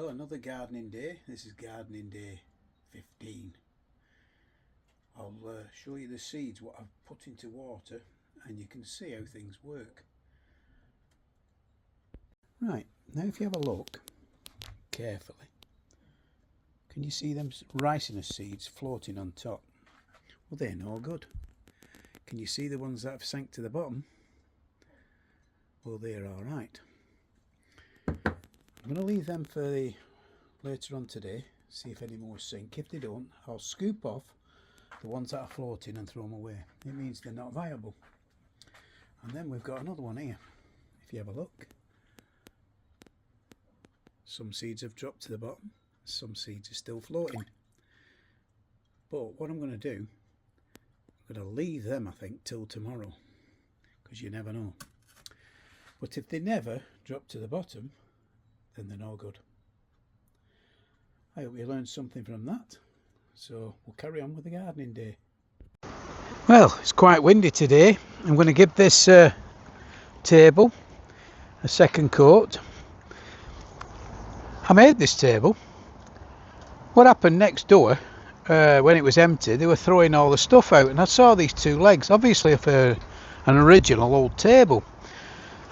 So another gardening day. This is gardening day 15. I'll show you the seeds, what I've put into water, and you can see how things work. Right, now if you have a look carefully, can you see them ricinus seeds floating on top? Well, they're no good. Can you see the ones that have sank to the bottom? Well, they're alright. I'm going to leave them for later on today, see if any more sink. If they don't, I'll scoop off the ones that are floating and throw them away. It means they're not viable. And then we've got another one here. If you have a look, some seeds have dropped to the bottom, some seeds are still floating. But what I'm going to do, I'm going to leave them, I think, till tomorrow, because you never know. But if they never drop to the bottom, then they're no good. I hope you learned something from that. So we'll carry on with the gardening day. Well, it's quite windy today. I'm going to give this table a second coat. I made this table. What happened next door, when it was empty, they were throwing all the stuff out, and I saw these two legs, obviously for an original old table.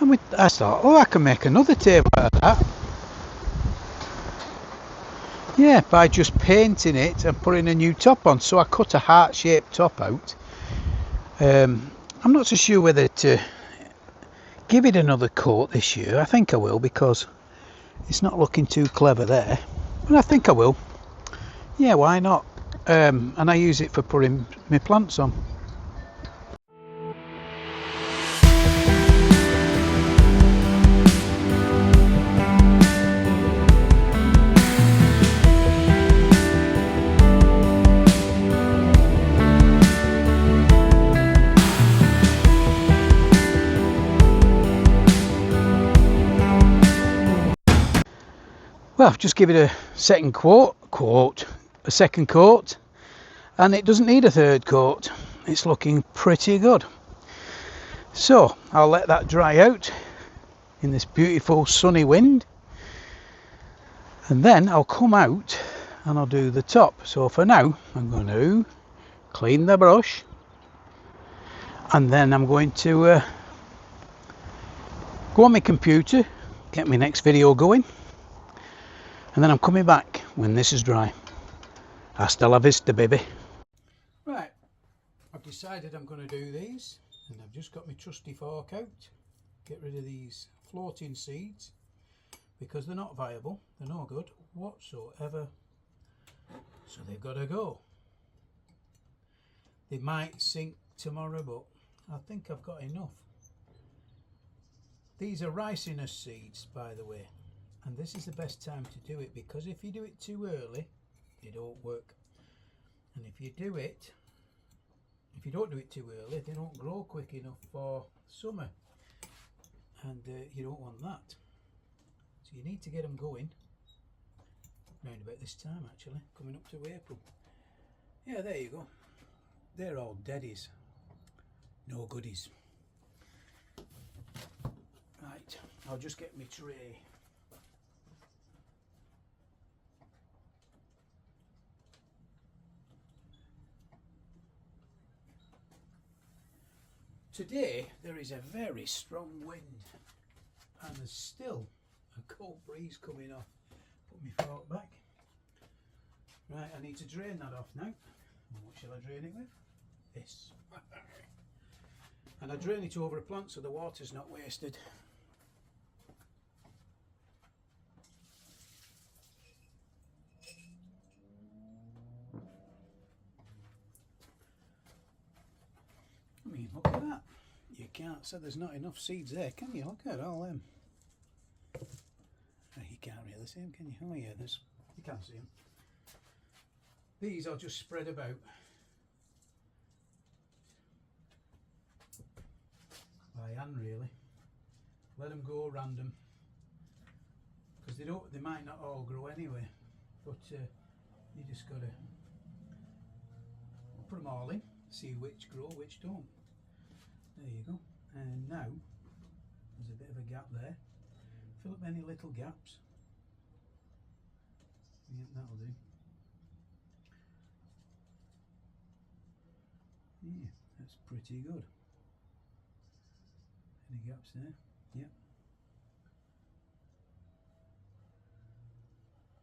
And I thought, oh, I can make another table out of that. Yeah, by just painting it and putting a new top on. So I cut a heart-shaped top out. I'm not so sure whether to give it another coat this year. I think I will, because it's not looking too clever there. But I think I will. Yeah, why not? And I use it for putting my plants on. Well, I've just give it a second a second coat, and it doesn't need a third coat. It's looking pretty good. So I'll let that dry out in this beautiful sunny wind, and then I'll come out and I'll do the top. So for now, I'm going to clean the brush, and then I'm going to go on my computer, get my next video going. And then I'm coming back when this is dry. Hasta la vista, baby. Right, I've decided I'm going to do these, and I've just got my trusty fork out. Get rid of these floating seeds, because they're not viable, they're no good whatsoever. So they've got to go. They might sink tomorrow, but I think I've got enough. These are ricinus seeds, by the way. And this is the best time to do it, because if you do it too early, they don't work. And if you don't do it too early, they don't grow quick enough for summer. And you don't want that. So you need to get them going round about this time, actually, coming up to April. Yeah, there you go. They're all deadies. No goodies. Right, I'll just get my tray. Today there is a very strong wind, and there's still a cold breeze coming off. Put my fork back. Right, I need to drain that off now. And what shall I drain it with? This. And I drain it over a plant so the water's not wasted. I mean, look at that. You can't say there's not enough seeds there, can you? Look at all them. Oh, you can't really see them, can you? Oh yeah, you can see them. These I'll just spread about. By hand, really. Let them go random, because they might not all grow anyway. But you just gotta put them all in, see which grow, which don't. There you go. And now there's a bit of a gap there. Fill up any little gaps. Yeah, that'll do. Yeah, that's pretty good. Any gaps there? Yep.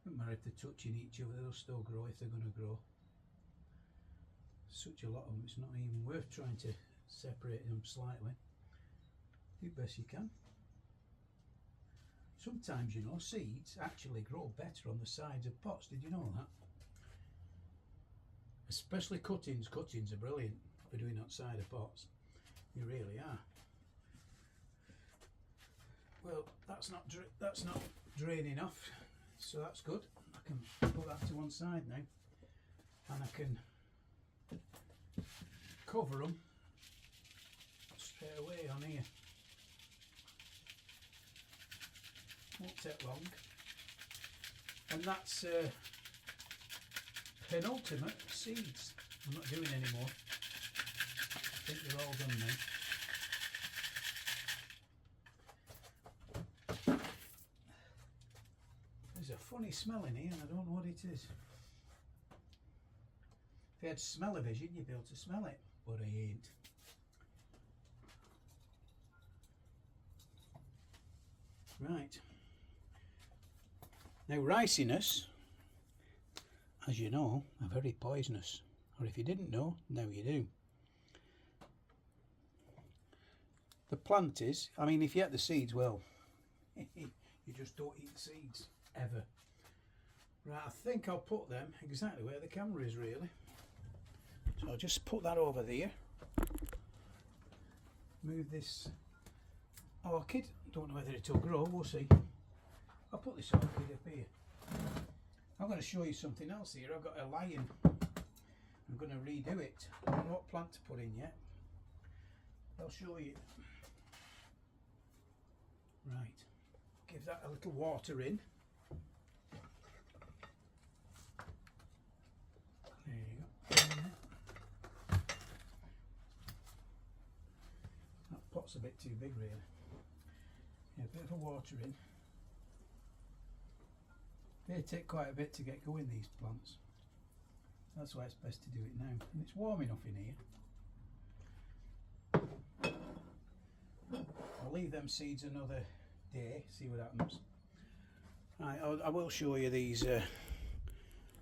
Doesn't matter if they're touching each other, they'll still grow if they're going to grow. Such a lot of them, it's not even worth trying to separate them slightly. Do the best you can. Sometimes, you know, seeds actually grow better on the sides of pots. Did you know that? Especially cuttings. Cuttings are brilliant for doing outside of pots. They really are. Well, that's not draining off, so that's good. I can put that to one side now, and I can cover them straight away on here. Won't take long. And that's penultimate seeds. I'm not doing any more. I think they're all done now. There's a funny smell in here and I don't know what it is. If you had smell-o-vision you'd be able to smell it, but I ain't. Right. Now ricinus, as you know, are very poisonous. Or if you didn't know, now you do. The plant is, I mean, if you eat the seeds, well, you just don't eat the seeds, ever. Right, I think I'll put them exactly where the camera is, really. So I'll just put that over there. Move this orchid. Don't know whether it'll grow, we'll see. I'll put this orchid up here. I'm going to show you something else here. I've got a lion. I'm going to redo it. I don't know what plant to put in yet. I'll show you. Right. Give that a little water in. There you go. That pot's a bit too big, really. Yeah, a bit of water in. They take quite a bit to get going, these plants. That's why it's best to do it now. And it's warm enough in here. I'll leave them seeds another day, see what happens. Right, I will show you these,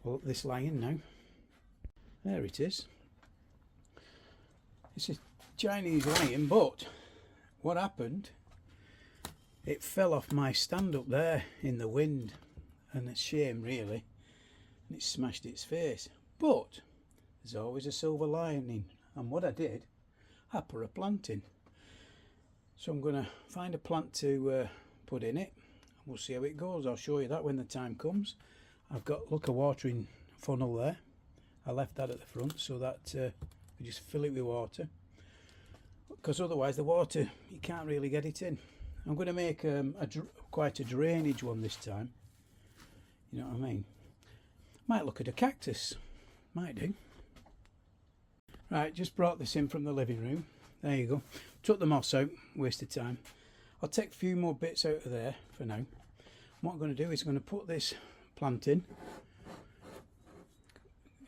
well, this lion now. There it is. It's a Chinese lion, but what happened, it fell off my stand up there in the wind, and it's a shame really, and it smashed its face. But there's always a silver lining, and what I did, I put a plant in. So I'm going to find a plant to put in it. We'll see how it goes. I'll show you that when the time comes. I've got, look, a watering funnel there. I left that at the front so that we just fill it with water, because otherwise the water, you can't really get it in. I'm going to make quite a drainage one this time. You know what I mean? Might look at a cactus. Might do. Right, just brought this in from the living room. There you go. Took the moss out, waste of time. I'll take a few more bits out of there for now. What I'm going to do is I'm going to put this plant in.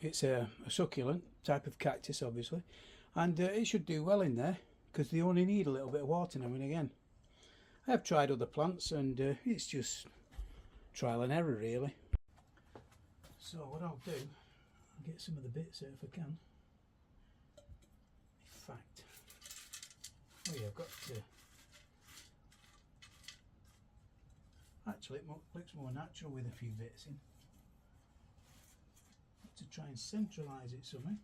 It's a succulent type of cactus, obviously. And it should do well in there, because they only need a little bit of water now and again. I have tried other plants and it's just trial and error really. So what I'll do, I'll get some of the bits out if I can. In fact, oh yeah, I've got to, actually it looks more natural with a few bits in. Got to try and centralise it somehow.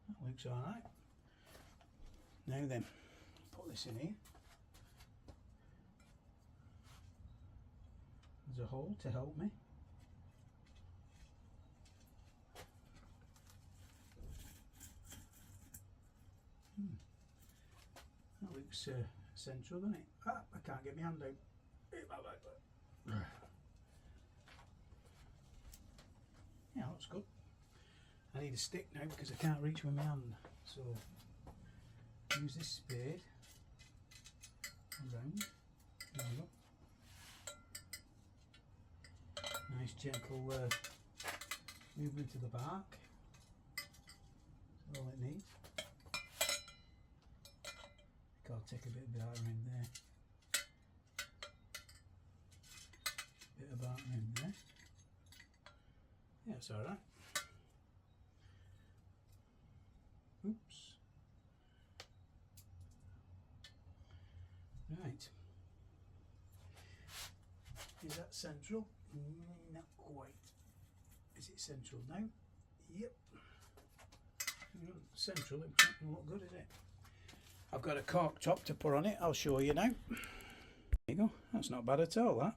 That looks alright. Now then, put this in here. There's a hole to help me. That looks central, doesn't it? Ah, I can't get my hand out. Yeah, looks good. I need a stick now because I can't reach with my hand. So use this spade around. There we go. gentle movement of the bark. All it needs. I'll take a bit of batter in there. Bit of batter in there. Yeah, it's alright. Oops. Right. Is that central? Not quite. Is it central now? Yep. Central, it's not going to look good, is it? I've got a cork top to put on it. I'll show you now. There you go. That's not bad at all, that.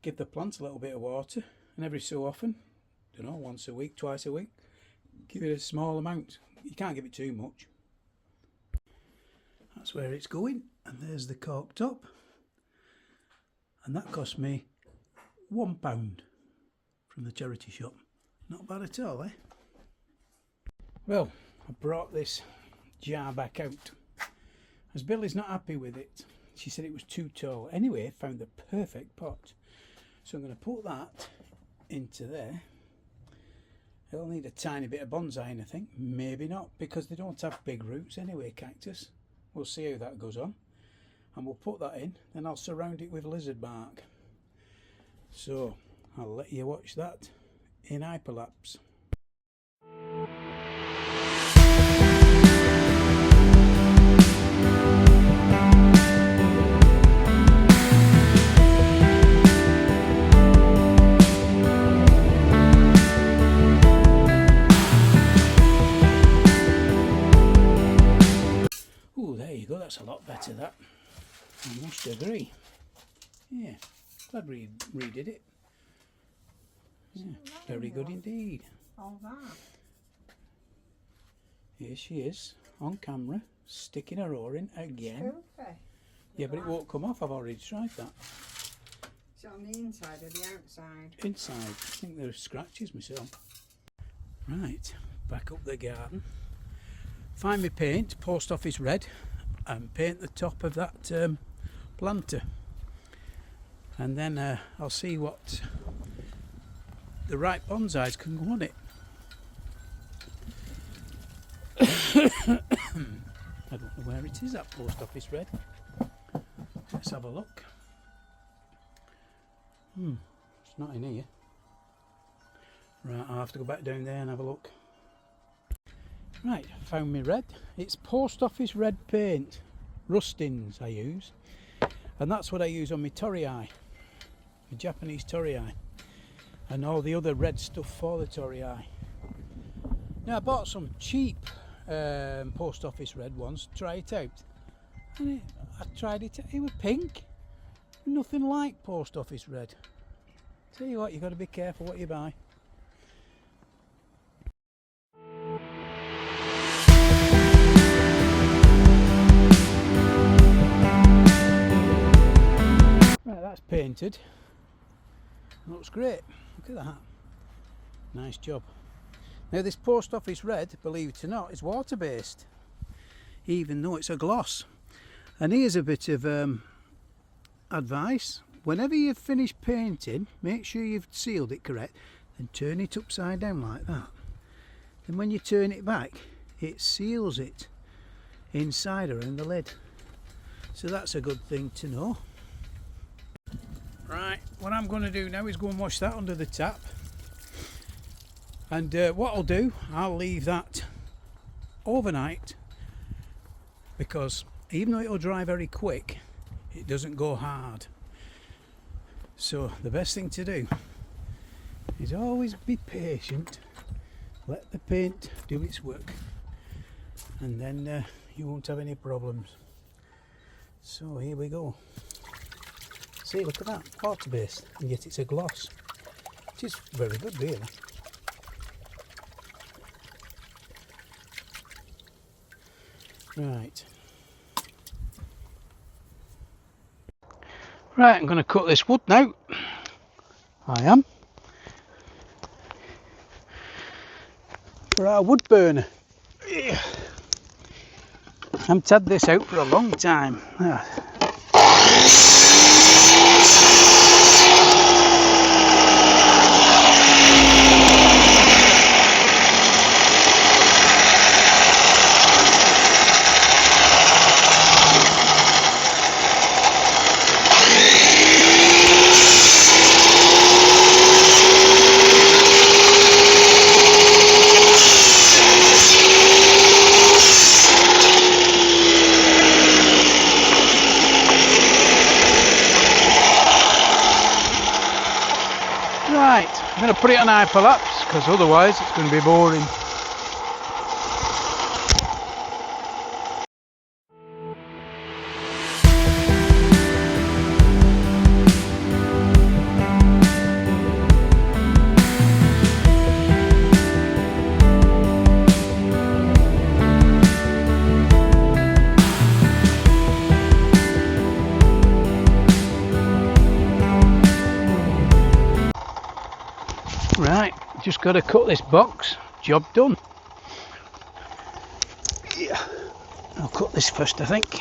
Give the plants a little bit of water, and every so often, don't know, once a week, twice a week, give it a small amount. You can't give it too much. That's where it's going, and there's the cork top. And that cost me £1 from the charity shop. Not bad at all, eh? Well, I brought this jar back out as Billy's not happy with it. She said it was too tall. Anyway, I found the perfect pot. So I'm going to put that into there. It'll need a tiny bit of bonsai, I think. Maybe not, because they don't have big roots anyway, cactus. We'll see how that goes on. And we'll put that in, then I'll surround it with lizard bark. So I'll let you watch that in hyperlapse. Oh, there you go, that's a lot better, that. I must agree. Yeah, glad we redid it. Yeah, very good indeed. All that. Here she is, on camera, sticking her oar in again. Spoofy. Yeah, but it won't come off, I've already tried that. Is it on the inside or the outside? Inside, I think there are scratches myself. Right, back up the garden. Find me paint, Post Office red, and paint the top of that planter. And then I'll see what the right bonsais can go on it. I don't know where it is, that Post Office red. Let's have a look. It's not in here. Right, I'll have to go back down there and have a look. Right, found me red. It's Post Office red paint. Rustins I use. And that's what I use on my torii, my Japanese torii, and all the other red stuff for the torii. Now I bought some cheap Post Office red ones to try it out. And I tried it, it was pink. Nothing like Post Office red. Tell you what, you've got to be careful what you buy. Right, that's painted. Looks great. Look at that. Nice job. Now this Post Office red, believe it or not, is water based, even though it's a gloss. And here's a bit of advice. Whenever you've finished painting, make sure you've sealed it correct, and turn it upside down like that. And when you turn it back, it seals it inside around the lid. So that's a good thing to know. Right, what I'm going to do now is go and wash that under the tap. And what I'll do, I'll leave that overnight, because even though it'll dry very quick, it doesn't go hard. So the best thing to do is always be patient, let the paint do its work, and then you won't have any problems. So here we go. See, look at that, water based, and yet it's a gloss, which is very good really. Right. Right, I'm going to cut this wood now. I am. For our wood burner. I haven't had this out for a long time. I'm going to put it on hyperlapse because otherwise it's going to be boring. Right, just got to cut this box, job done. Yeah, I'll cut this first, I think.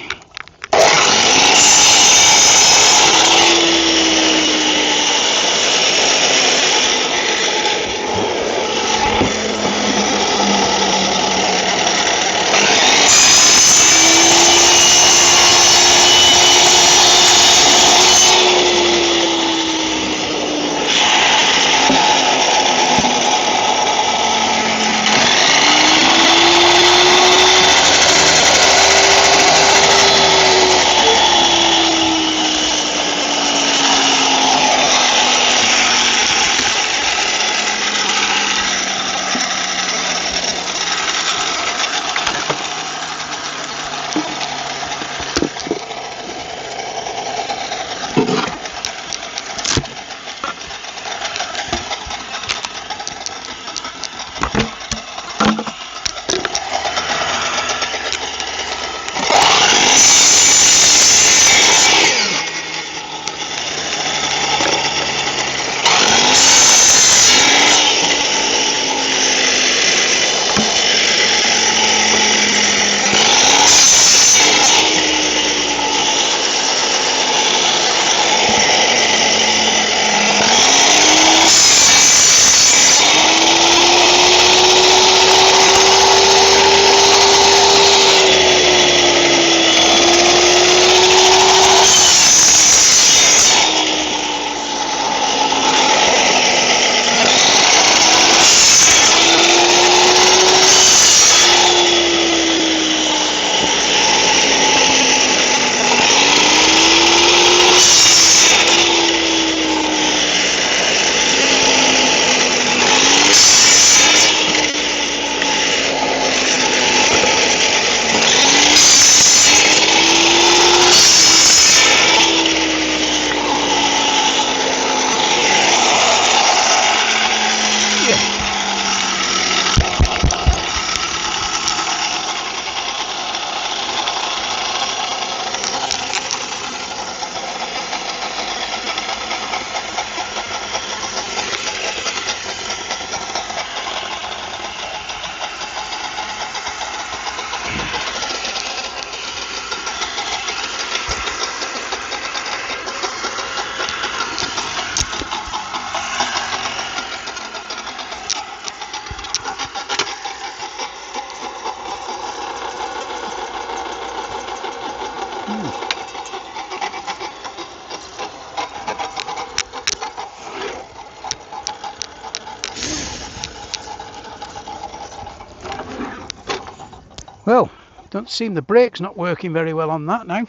Well, don't seem the brake's not working very well on that now.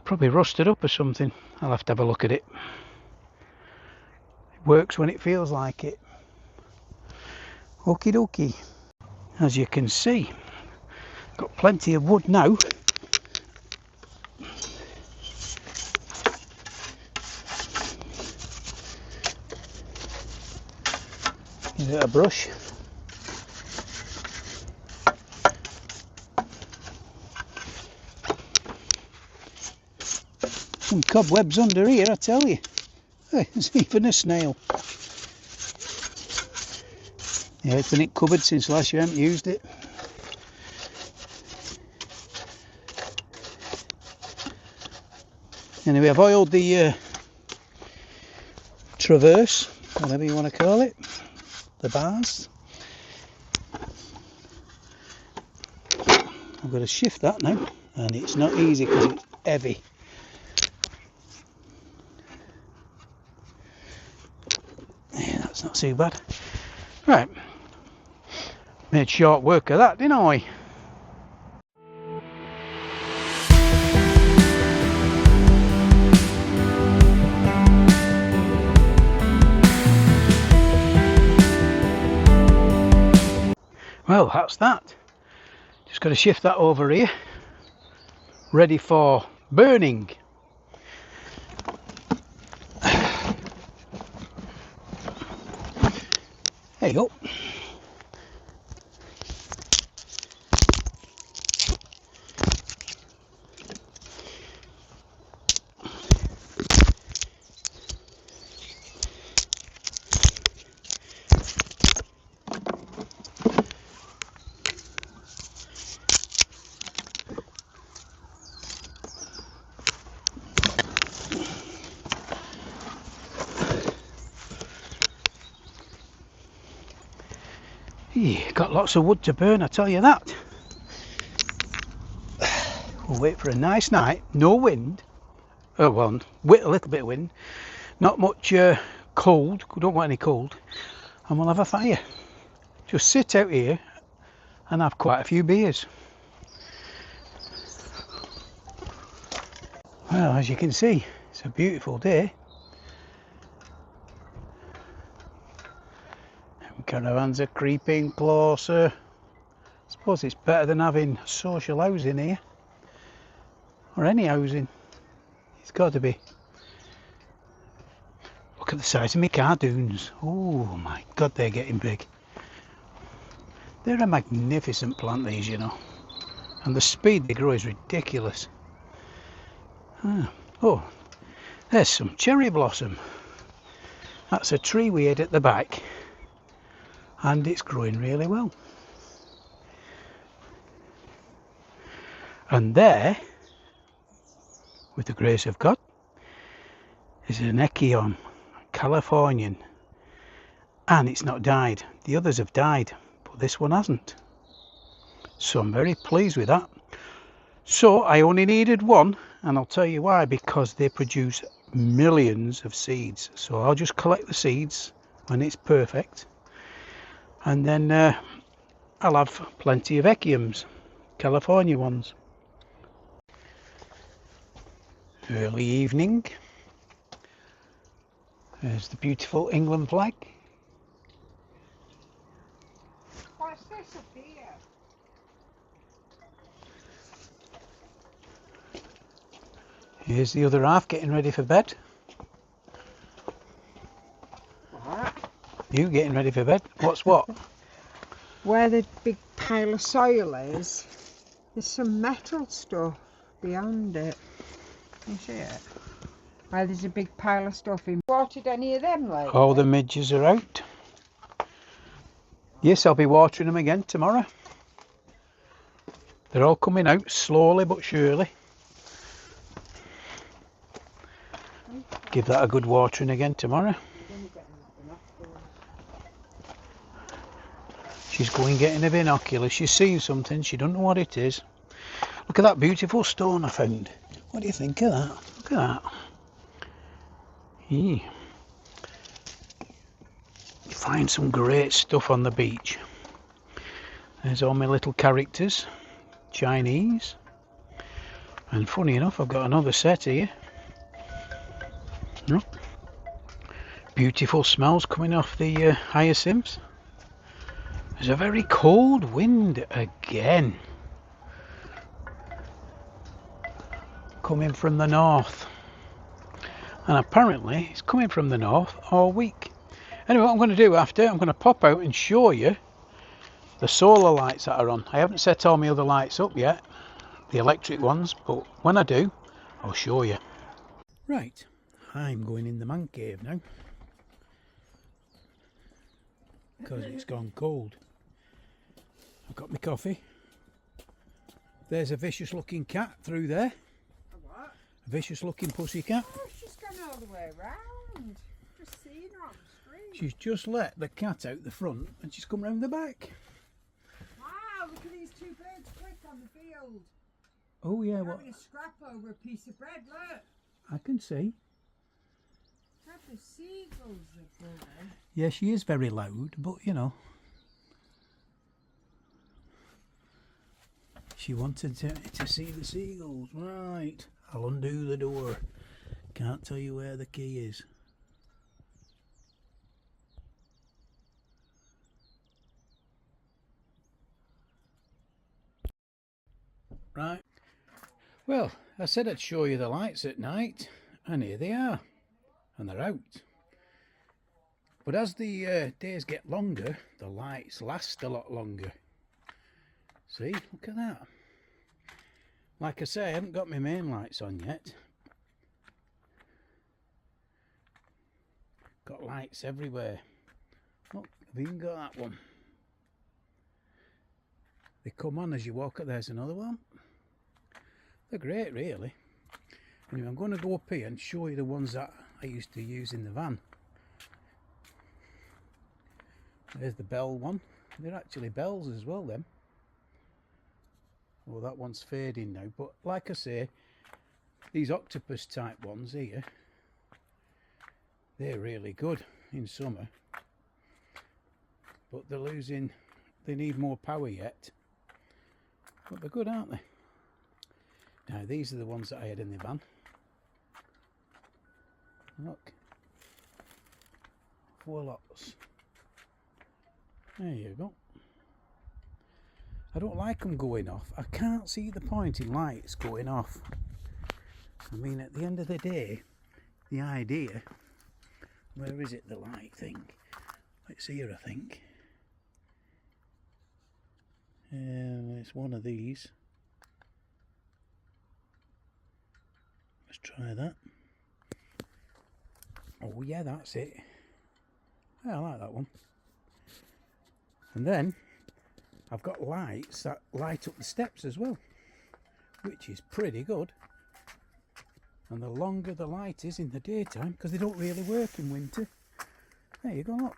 Probably rusted up or something. I'll have to have a look at it. It works when it feels like it. Okie dokie. As you can see, got plenty of wood now. Give it a brush. Some cobwebs under here, I tell you. Hey, there's even a snail. Yeah, it's been in cupboard since last year, I haven't used it. Anyway, I've oiled the traverse, whatever you want to call it, the bars. I've got to shift that now, and it's not easy because it's heavy. Yeah, that's not too bad. Right, made short work of that, didn't I? Well, that's that. Just got to shift that over here. Ready for burning. There you go. Got lots of wood to burn, I tell you that. We'll wait for a nice night, no wind. Oh well, a little bit of wind, not much cold, we don't want any cold, and we'll have a fire. Just sit out here and have quite a few beers. Well, as you can see, it's a beautiful day. Caravans are creeping closer. I suppose it's better than having social housing here, or any housing. It's got to be. Look at the size of my cardoons. Oh my god, they're getting big. They're a magnificent plant, these, you know, and the speed they grow is ridiculous. Oh, there's some cherry blossom. That's a tree we had at the back, and it's growing really well. And there, with the grace of God, is an Echium Californian, and it's not died. The others have died, but this one hasn't. So I'm very pleased with that. So I only needed one, and I'll tell you why, because they produce millions of seeds. So I'll just collect the seeds when it's perfect, and then I'll have plenty of Echiums, California ones. Early evening. There's the beautiful England flag. What's this up here? Here's the other half getting ready for bed. What? You getting ready for bed? What's what? Where the big pile of soil is, there's some metal stuff beyond it. Can you see it? Where there's a big pile of stuff in. Watered any of them lately? All the midges are out. Yes, I'll be watering them again tomorrow. They're all coming out slowly but surely. Give that a good watering again tomorrow. She's going getting a binocular. She's seen something. She don't know what it is. Look at that beautiful stone I found. What do you think of that? Look at that. You find some great stuff on the beach. There's all my little characters. Chinese. And funny enough, I've got another set here. Look. Beautiful smells coming off the hyacinths. There's a very cold wind again. Coming from the north. And apparently it's coming from the north all week. Anyway, what I'm going to do after, I'm going to pop out and show you the solar lights that are on. I haven't set all my other lights up yet, the electric ones, but when I do, I'll show you. Right, I'm going in the man cave now, because it's gone cold. I've got my coffee. There's a vicious looking cat through there. A what? A vicious looking pussy cat. Oh, she's gone all the way round. Just seen her on the street. She's just let the cat out the front and she's come round the back. Wow, look at these two birds quick on the field. Oh yeah, what? Having a scrap over a piece of bread, look. I can see. Have the seagulls above her. Yeah, she is very loud, but you know. She wanted to see the seagulls. Right, I'll undo the door. Can't tell you where the key is. Right. Well, I said I'd show you the lights at night, and here they are, and they're out. But as the days get longer, the lights last a lot longer. See, look at that. Like I say, I haven't got my main lights on yet. Got lights everywhere. Look, I've even got that one. They come on as you walk up. There's another one. They're great, really. Anyway, I'm going to go up here and show you the ones that I used to use in the van. There's the bell one. They're actually bells as well, them. Well, that one's fading now, but like I say, these octopus type ones here, they're really good in summer, but they're losing, they need more power yet, but they're good, aren't they? Now these are the ones that I had in the van. Look, 4 lots. There you go. I don't like them going off. I can't see the point in lights going off. I mean, at the end of the day, the idea, where is it, the light thing? It's here, I think. It's one of these. Let's try that. Oh yeah, that's it. Yeah, I like that one. And then I've got lights that light up the steps as well, which is pretty good. And the longer the light is in the daytime, because they don't really work in winter, there you go, look,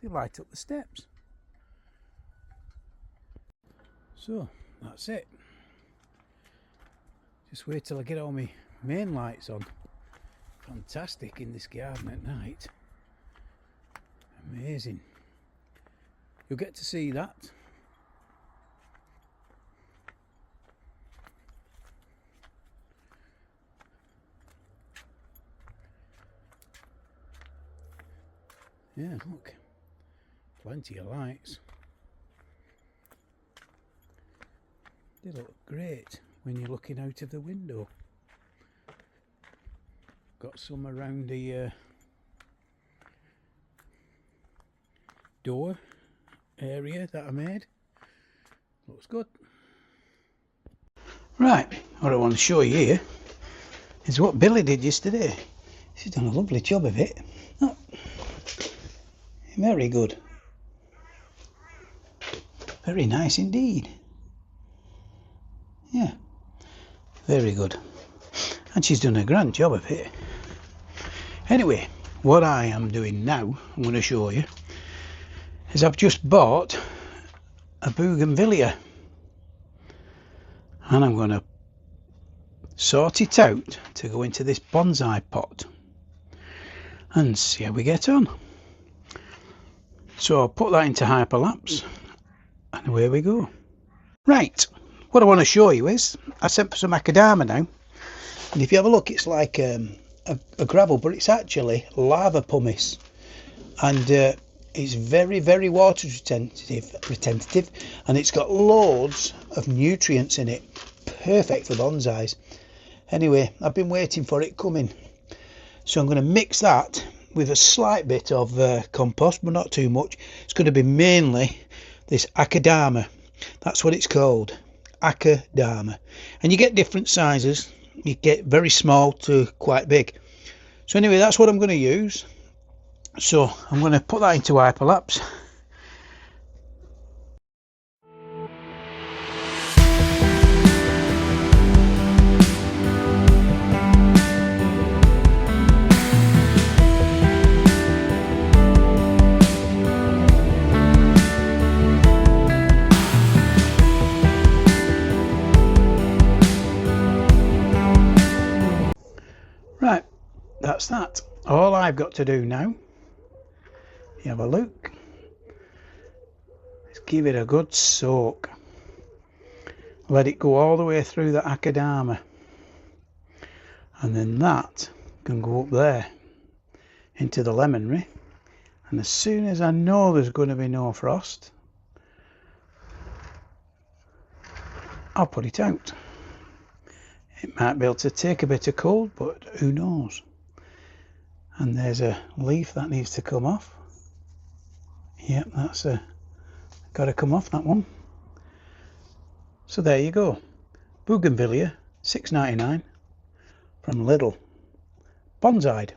they light up the steps. So that's it. Just wait till I get all my main lights on. Fantastic in this garden at night. Amazing. You'll get to see that. Yeah, look, plenty of lights. They look great when you're looking out of the window. Got some around the door area that I made. Looks good. Right, what I want to show you here is what Billy did yesterday. She's done a lovely job of it. Oh, very good. Very nice indeed. Yeah, very good. And she's done a grand job of it. Anyway, what I am doing now, I'm going to show you, is I've just bought a bougainvillea. And I'm going to sort it out to go into this bonsai pot and see how we get on. So I'll put that into hyperlapse and away we go. Right, what I want to show you is I sent for some macadamia now, and if you have a look, it's like a gravel, but it's actually lava pumice, and it's very, very water retentive, and it's got loads of nutrients in it, perfect for bonsais. Anyway, I've been waiting for it coming, so I'm going to mix that with a slight bit of compost, but not too much. It's going to be mainly this akadama. That's what it's called, akadama. And you get different sizes. You get very small to quite big. So anyway, that's what I'm going to use. So I'm going to put that into hyperlapse. Right, that's that. All I've got to do now, you have a look, is give it a good soak. Let it go all the way through the akadama, and then that can go up there into the lemonry. And as soon as I know there's going to be no frost, I'll put it out. It might be able to take a bit of cold, but who knows. And there's a leaf that needs to come off. Yep, that's got to come off, that one. So there you go. Bougainvillea, $6.99 from Lidl. Bonsai'd.